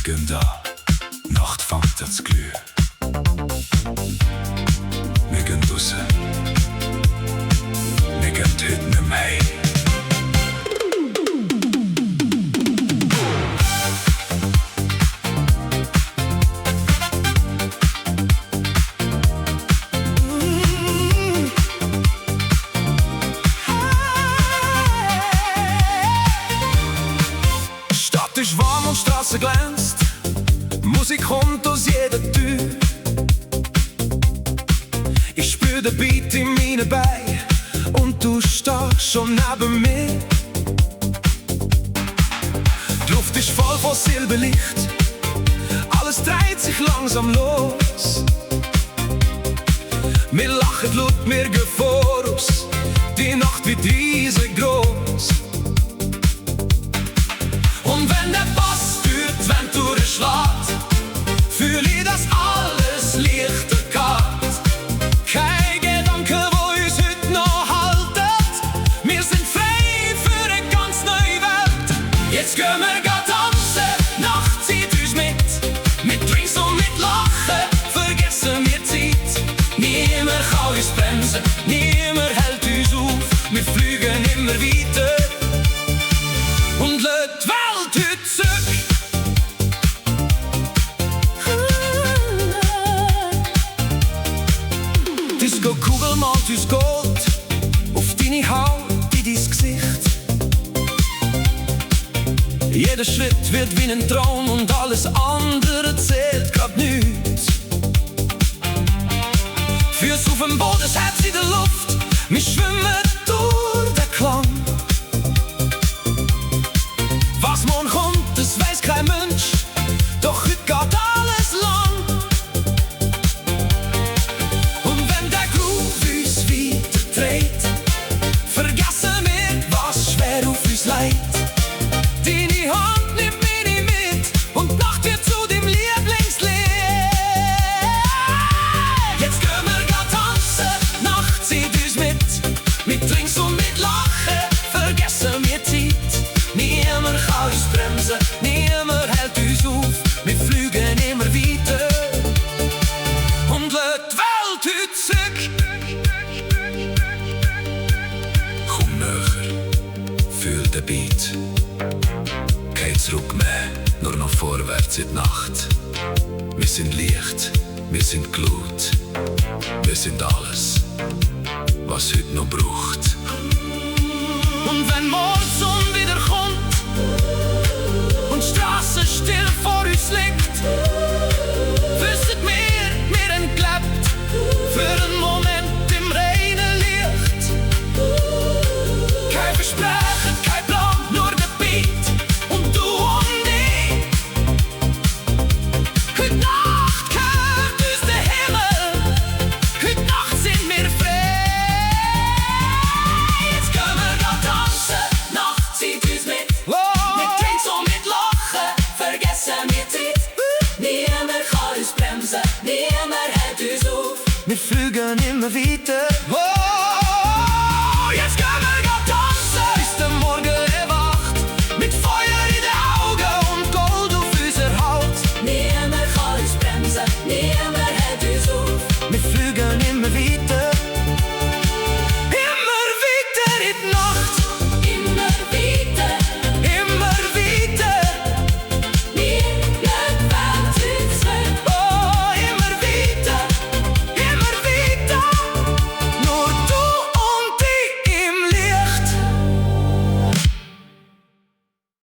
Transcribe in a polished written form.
gehen da, Nacht fängt an zu glühen. Wir gehen raus, wir gehen heute nicht mehr heim. Stadt ist warm und Straße glänzt, Musik kommt aus jeder Tür. Ich spür den Beat in meinen Beinen und du stehst schon neben mir. Die Luft ist voll von Silberlicht, alles dreht sich langsam los. Wir lachen laut, wir gehen voraus, die Nacht wird riesengroß. Und wenn der Bass durch die Wände durchschlägt, fühl ich, dass alles leichter geht. Kein Gedanke, wo uns heute noch haltet, wir sind frei für eine ganz neue Welt. Jetzt gehen wir tanzen, Nacht zieht uns mit Drinks und mit Lachen, vergessen wir Zeit. Niemand kann uns bremsen, niemand hält uns auf, wir fliegen immer weiter und lassen die Welt heute zurück. Disco-Kugel malt uns Gold auf deine Haut, in dein Gesicht. Jeder Schritt wird wie ein Traum und alles andere zählt grad nichts. Füße auf dem Boden, das Herz in der Luft, wir schwimmen durch den Klang. Was morgen kommt, das weiß kein Mensch, doch heute geht alles lang. Und wenn der Groove uns weiter dreht, vergessen wir, was schwer auf uns leid. Deine Hand nimmt meine mit und die Nacht wird zu dem Lieblingslied. Jetzt gehen wir tanzen, Nacht zieht uns mit Drinks und mit Lachen, vergessen wir Zeit. Niemand kann uns bremsen, niemand hält uns auf, wir fliegen immer weiter und lassen die Welt heute zurück. Komm näher, fühl den Beat. Kein Zurück mehr, nur noch vorwärts in die Nacht. Wir sind Licht, wir sind Glut, wir sind alles, was heute noch braucht. Und wenn morgen die Sonne wieder kommt und die Straße still vor uns liegt, wissen wir haben gelebt für einen Moment im reinen Licht. Kein Versprechen, kein Plan, nur der Beat und du und ich. Heute Nacht gehört uns der Himmel, heute Nacht sind wir frei. Jetzt gehen wir tanzen, Nacht zieht uns mit Drinks und mit Lachen, vergessen wir Zeit. Niemand kann uns bremsen, niemand hält uns auf, wir fliegen immer weiter.